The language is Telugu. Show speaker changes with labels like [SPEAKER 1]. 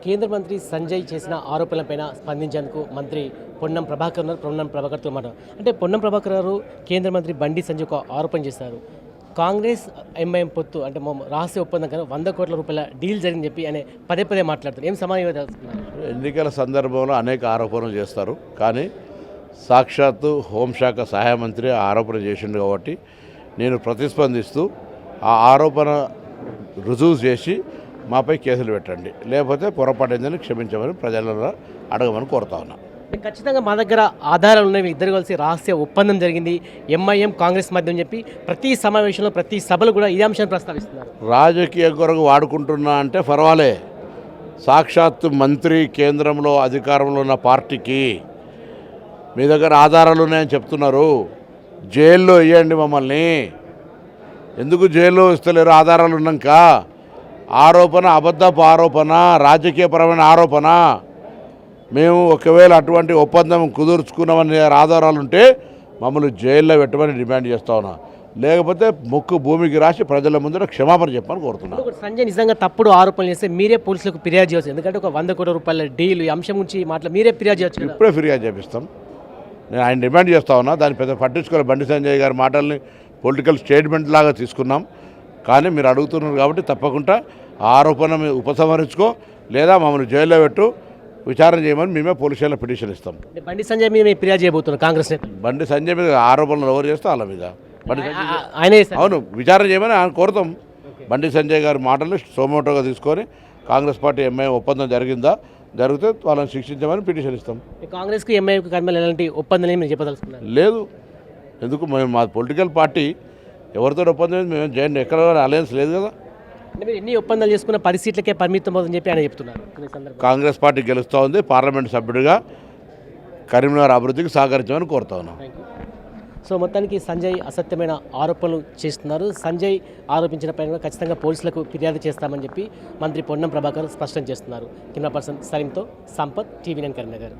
[SPEAKER 1] కేంద్ర మంత్రి సంజయ్ చేసిన ఆరోపణలపైన స్పందించేందుకు మంత్రి పొన్నం ప్రభాకర్ ఉన్నారు. పొన్నం ప్రభాకర్తో మాట అంటే పొన్నం ప్రభాకర్ గారు కేంద్ర మంత్రి బండి సంజయ్ ఒక ఆరోపణ చేశారు. కాంగ్రెస్ ఎంఐఎం పొత్తు అంటే రహస్య ఒప్పందం కదా 100 కోట్ల రూపాయల డీల్ జరిగిందని చెప్పి ఆయన పదే పదే మాట్లాడుతారు. ఏం సమాధానం?
[SPEAKER 2] ఎన్నికల సందర్భంలో అనేక ఆరోపణలు చేస్తారు, కానీ సాక్షాత్తు హోంశాఖ సహాయ మంత్రి ఆరోపణ చేసిండు కాబట్టి నేను ప్రతిస్పందిస్తూ ఆ ఆరోపణ రుజువు చేసి మాపై కేసులు పెట్టండి, లేకపోతే పొరపాటైందని క్షమించమని ప్రజలను అడగమని కోరుతా ఉన్నా.
[SPEAKER 1] ఖచ్చితంగా మా దగ్గర ఆధారాలు ఉన్నాయి, ఇద్దరు కలిసి రహస్య ఒప్పందం జరిగింది ఎంఐఎం కాంగ్రెస్ మధ్య అని చెప్పి ప్రతి సమావేశంలో ప్రతి సభలు కూడా ఇదే అంశాన్ని ప్రస్తావిస్తున్నారు.
[SPEAKER 2] రాజకీయ కొరకు వాడుకుంటున్నా అంటే పర్వాలే, సాక్షాత్తు మంత్రి కేంద్రంలో అధికారంలో ఉన్న పార్టీకి మీ దగ్గర ఆధారాలు ఉన్నాయని చెప్తున్నారు. జైల్లో వేయండి మమ్మల్ని. ఎందుకు జైల్లో ఇస్తలేరు? ఆధారాలు ఉన్నాక. ఆరోపణ అబద్ధపు ఆరోపణ, రాజకీయపరమైన ఆరోపణ. మేము ఒకవేళ అటువంటి ఒప్పందం కుదుర్చుకున్నామని ఆధారాలు ఉంటే మమ్మల్ని జైల్లో పెట్టమని డిమాండ్ చేస్తా ఉన్నా, లేకపోతే ముక్కు భూమికి రాసి ప్రజల ముందర క్షమాపణ చెప్పని కోరుతున్నాను.
[SPEAKER 1] సంజయ్ నిజంగా తప్పుడు ఆరోపణలు చేస్తే మీరే పోలీసులకు ఫిర్యాదు చేయవచ్చు, ఎందుకంటే ఒక 100 కోట్ల రూపాయల డీల్ ఈ అంశం గురించి మీరే ఫిర్యాదు చేయవచ్చు.
[SPEAKER 2] ఇప్పుడే ఫిర్యాదు చేపిస్తాం. నేను ఆయన డిమాండ్ చేస్తా ఉన్నా, దాన్ని పెద్ద పట్టించుకోవాలి. బండి సంజయ్ గారి మాటల్ని పొలిటికల్ స్టేట్మెంట్ లాగా తీసుకున్నాం, కానీ మీరు అడుగుతున్నారు కాబట్టి తప్పకుండా ఆరోపణ ఉపసంహరించుకో, లేదా మమ్మల్ని జైల్లో పెట్టు, విచారణ చేయమని మేమే పోలీస్ స్టేషన్లో పిటిషన్ ఇస్తాం.
[SPEAKER 1] బండి సంజయ్ మీద ఫిర్యాదు చేయబోతున్నారు కాంగ్రెస్ నేత.
[SPEAKER 2] బండి సంజయ్ మీద ఆరోపణలు ఎవరు చేస్తే వాళ్ళ మీద బండి సంజయ్
[SPEAKER 1] ఆయనే
[SPEAKER 2] అవును విచారణ చేయమని ఆయన కోరుతాం. బండి సంజయ్ గారి మాటలు సోమోటోగా తీసుకొని కాంగ్రెస్ పార్టీ ఎంఐఎం ఒప్పందం జరిగితే వాళ్ళని శిక్షించమని పిటిషన్ ఇస్తాం.
[SPEAKER 1] కాంగ్రెస్కి ఎంఐఎంకి కర్మలు ఎలాంటి ఒప్పందం మీరు చెప్పదలుచుకున్నారు?
[SPEAKER 2] లేదు, ఎందుకు మేము మా పొలిటికల్ పార్టీ ఎవరితో ఒప్పందం మేము జాయిన్ ఎక్కడ అలయన్స్ లేదు కదా.
[SPEAKER 1] అంటే మీరు ఎన్ని ఒప్పందాలు చేసుకున్న 10 సీట్లకే పరిమితం అవుతుందని చెప్పి ఆయన చెప్తున్నారు.
[SPEAKER 2] కాంగ్రెస్ పార్టీ గెలుస్తూ ఉంది, పార్లమెంట్ సభ్యుడిగా కరీంనగర్ అభివృద్ధికి సహకరించమని కోరుతా ఉన్నాం.
[SPEAKER 1] సో మొత్తానికి సంజయ్ అసత్యమైన ఆరోపణలు చేస్తున్నారు. సంజయ్ ఆరోపించిన పైన కూడా ఖచ్చితంగా పోలీసులకు ఫిర్యాదు చేస్తామని చెప్పి మంత్రి పొన్నం ప్రభాకర్ స్పష్టం చేస్తున్నారు. కెమెరా పర్సన్ సలీంతో సంపత్, TV9 కరీంనగర్.